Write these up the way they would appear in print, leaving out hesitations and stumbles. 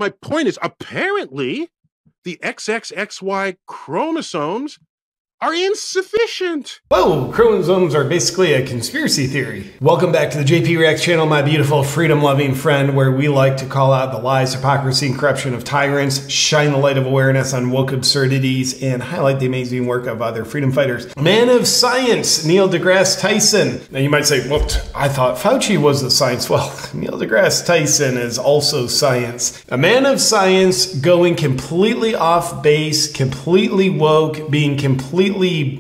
My point is, apparently, the XXXY chromosomes are insufficient. Whoa, chromosomes are basically a conspiracy theory. Welcome back to the JP Reacts channel, my beautiful freedom-loving friend, where we like to call out the lies, hypocrisy, and corruption of tyrants, shine the light of awareness on woke absurdities, and highlight the amazing work of other freedom fighters. Man of science, Neil deGrasse Tyson. Now you might say, well, I thought Fauci was the science. Well, Neil deGrasse Tyson is also science. A man of science going completely off base, completely woke, being completely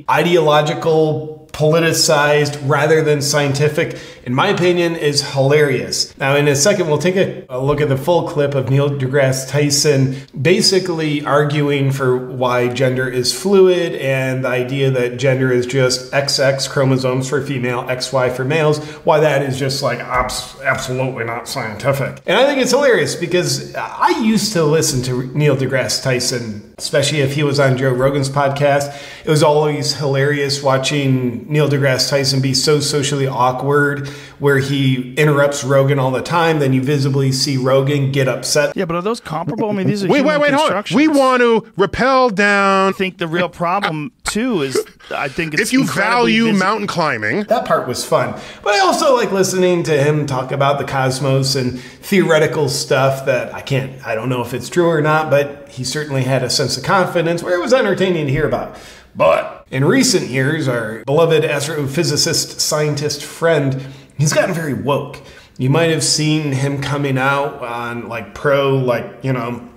ideological, politicized rather than scientific, in my opinion, is hilarious. Now, in a second, we'll take a look at the full clip of Neil deGrasse Tyson basically arguing for why gender is fluid and the idea that gender is just XX chromosomes for female, XY for males, why that is just like absolutely not scientific. And I think it's hilarious because I used to listen to Neil deGrasse Tyson, especially if he was on Joe Rogan's podcast. It was always hilarious watching Neil deGrasse Tyson be so socially awkward, where he interrupts Rogan all the time. Then you visibly see Rogan get upset. Yeah, but are those comparable? I mean, these are wait, hold on. We want to rappel down. I think the real problem too is I think it's if you value mountain climbing. That part was fun, but I also like listening to him talk about the cosmos and theoretical stuff that I don't know if it's true or not, but he certainly had a sense of confidence where it was entertaining to hear about. But in recent years, our beloved astrophysicist, scientist friend, he's gotten very woke. You might have seen him coming out on like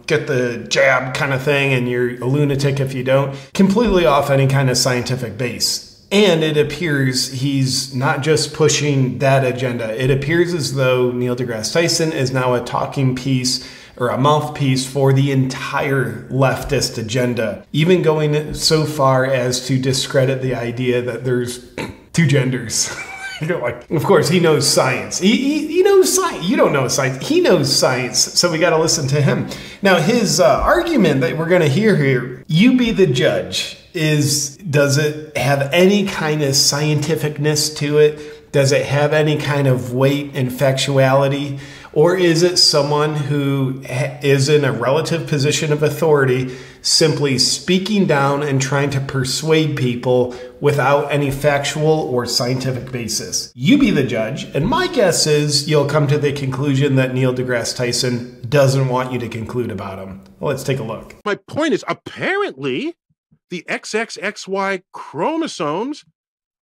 get the jab kind of thing, and you're a lunatic if you don't. Completely off any kind of scientific base. And it appears he's not just pushing that agenda. It appears as though Neil deGrasse Tyson is now a talking piece or a mouthpiece for the entire leftist agenda, even going so far as to discredit the idea that there's two genders. Of course, he knows science. He knows science. You don't know science. He knows science, so we got to listen to him. Now, his argument that we're going to hear here, you be the judge, does it have any kind of scientificness to it? Does it have any kind of weight and factuality? Or is it someone who is in a relative position of authority, simply speaking down and trying to persuade people without any factual or scientific basis? You be the judge, and my guess is you'll come to the conclusion that Neil deGrasse Tyson doesn't want you to conclude about him. Well, let's take a look. My point is, apparently, the XXXY chromosomes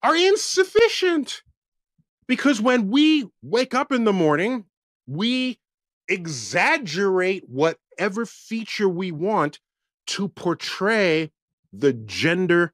are insufficient. Because when we wake up in the morning, we exaggerate whatever feature we want to portray the gender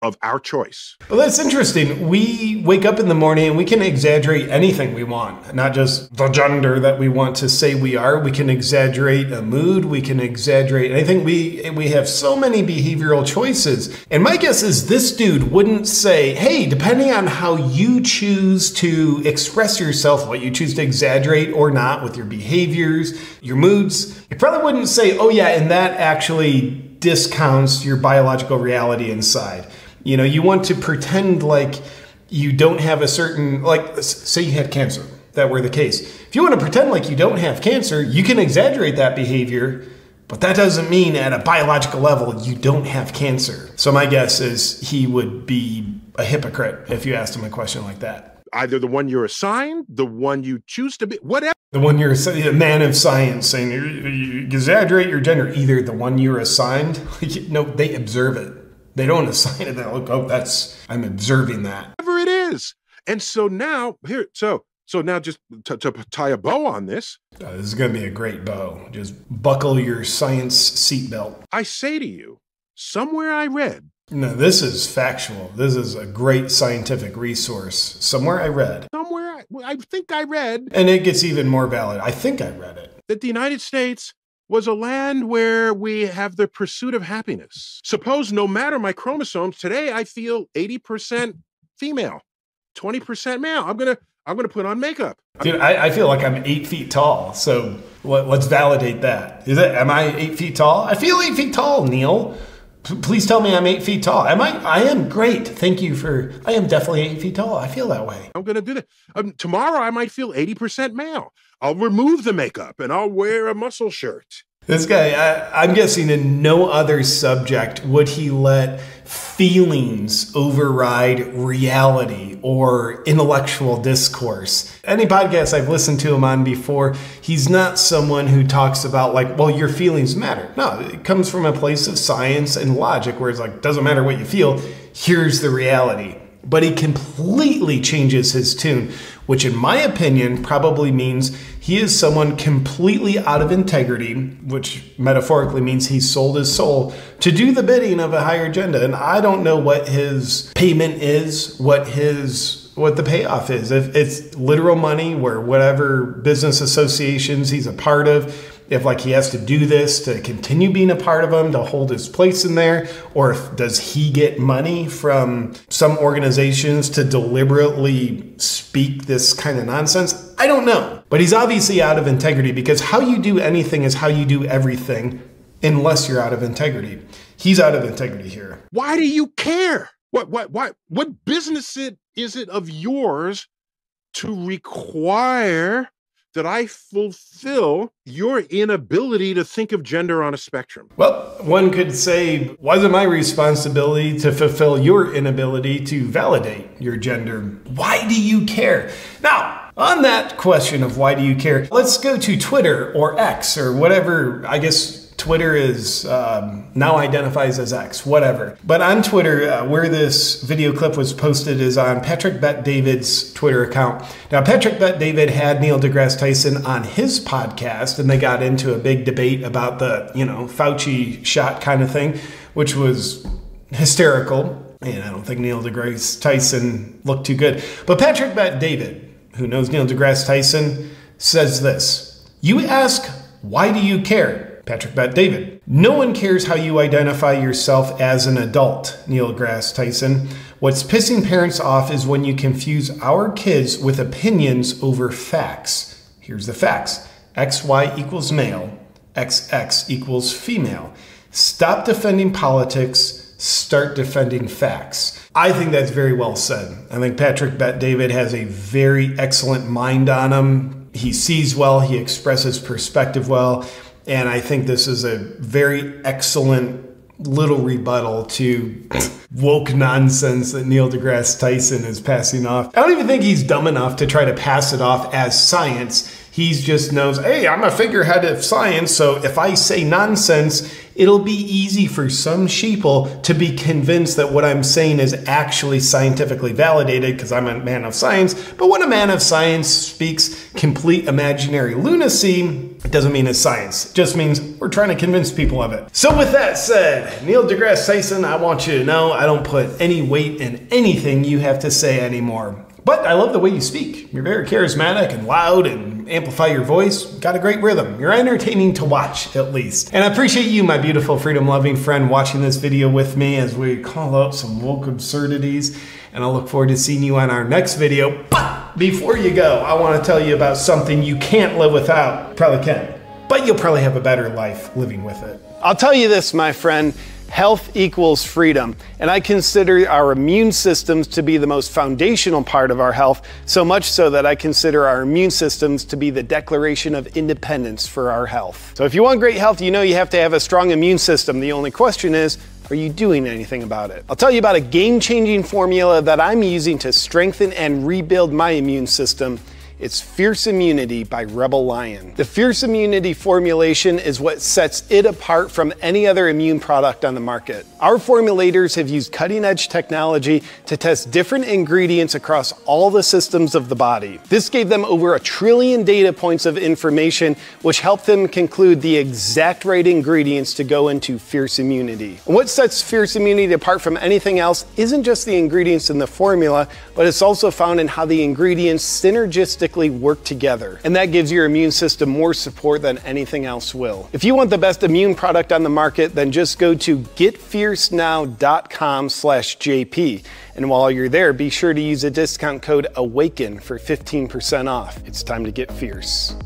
of our choice. Well, that's interesting. We wake up in the morning and we can exaggerate anything we want, not just the gender that we want to say we are. We can exaggerate a mood. We can exaggerate anything. We have so many behavioral choices. And my guess is this dude wouldn't say, hey, depending on how you choose to express yourself, what you choose to exaggerate or not with your behaviors, your moods, he probably wouldn't say, oh yeah, and that actually discounts your biological reality inside. You know, you want to pretend like you don't have a certain, like, say you had cancer, that were the case. If you want to pretend like you don't have cancer, you can exaggerate that behavior, but that doesn't mean at a biological level you don't have cancer. So my guess is he would be a hypocrite if you asked him a question like that. Either the one you're assigned, the one you choose to be, whatever. The one you're a man of science saying you exaggerate your gender, either the one you're assigned, no, they observe it. They don't assign it. They look, oh, I'm observing that. Whatever it is. And so now, so now just to tie a bow on this. This is going to be a great bow. Just buckle your science seatbelt. I say to you, somewhere I read. No, this is factual. This is a great scientific resource. Somewhere I read. I think I read. And it gets even more valid. I think I read it. That the United States was a land where we have the pursuit of happiness. Suppose no matter my chromosomes, today I feel 80% female, 20% male. I'm gonna put on makeup. Dude, I feel like I'm 8 feet tall. So let's validate that. Am I 8 feet tall? I feel 8 feet tall, Neil. Please tell me I'm 8 feet tall. I am great. Thank you I am definitely 8 feet tall. I feel that way. I'm going to do that. Tomorrow I might feel 80% male. I'll remove the makeup and I'll wear a muscle shirt. This guy, I'm guessing in no other subject would he let feelings override reality or intellectual discourse. Any podcast I've listened to him on before, he's not someone who talks about like, well, your feelings matter. No, it comes from a place of science and logic where it's like, doesn't matter what you feel, here's the reality. But he completely changes his tune, which in my opinion probably means he is someone completely out of integrity, which metaphorically means he sold his soul to do the bidding of a higher agenda. And I don't know what his payment is, what the payoff is. If it's literal money where whatever business associations he's a part of, if like he has to do this to continue being a part of them, to hold his place in there, or if does he get money from some organizations to deliberately speak this kind of nonsense? I don't know. But he's obviously out of integrity, because how you do anything is how you do everything unless you're out of integrity. He's out of integrity here. Why do you care? What business is it of yours to require that I fulfill your inability to think of gender on a spectrum? Well, one could say, why is it my responsibility to fulfill your inability to validate your gender? Why do you care? Now, on that question of why do you care, let's go to Twitter or X or whatever. I guess Twitter is now identifies as X, whatever. But on Twitter, where this video clip was posted is on Patrick Bet-David's Twitter account. Now, Patrick Bet-David had Neil deGrasse Tyson on his podcast, and they got into a big debate about the, Fauci shot kind of thing, which was hysterical. And I don't think Neil deGrasse Tyson looked too good. But Patrick Bet-David, who knows Neil deGrasse Tyson, says this: "You ask, why do you care?" Patrick Bet-David: "No one cares how you identify yourself as an adult, Neil deGrasse Tyson. What's pissing parents off is when you confuse our kids with opinions over facts. Here's the facts. XY equals male. XX equals female. Stop defending politics. Start defending facts." I think that's very well said. I think Patrick Bet-David has a very excellent mind on him. He sees well. He expresses perspective well. And I think this is a very excellent little rebuttal to woke nonsense that Neil deGrasse Tyson is passing off. I don't even think he's dumb enough to try to pass it off as science. He just knows, hey, I'm a figurehead of science, so if I say nonsense, it'll be easy for some sheeple to be convinced that what I'm saying is actually scientifically validated because I'm a man of science. But when a man of science speaks complete imaginary lunacy, it doesn't mean it's science. It just means we're trying to convince people of it. So with that said, Neil deGrasse Tyson, I want you to know I don't put any weight in anything you have to say anymore. But I love the way you speak. You're very charismatic and loud and amplify your voice. Got a great rhythm. You're entertaining to watch, at least. And I appreciate you, my beautiful freedom-loving friend, watching this video with me as we call out some woke absurdities. And I look forward to seeing you on our next video. But before you go, I want to tell you about something you can't live without. Probably can. But you'll probably have a better life living with it. I'll tell you this, my friend. Health equals freedom, and I consider our immune systems to be the most foundational part of our health, so much so that I consider our immune systems to be the declaration of independence for our health. So if you want great health, you know you have to have a strong immune system. The only question is, are you doing anything about it? I'll tell you about a game-changing formula that I'm using to strengthen and rebuild my immune system. It's Fierce Immunity by Rebel Lion. The Fierce Immunity formulation is what sets it apart from any other immune product on the market. Our formulators have used cutting-edge technology to test different ingredients across all the systems of the body. This gave them over 1 trillion data points of information, which helped them conclude the exact right ingredients to go into Fierce Immunity. And what sets Fierce Immunity apart from anything else isn't just the ingredients in the formula, but it's also found in how the ingredients synergistically work together. And that gives your immune system more support than anything else will. If you want the best immune product on the market, then just go to getfiercenow.com/JP. And while you're there, be sure to use a discount code AWAKEN for 15% off. It's time to get fierce.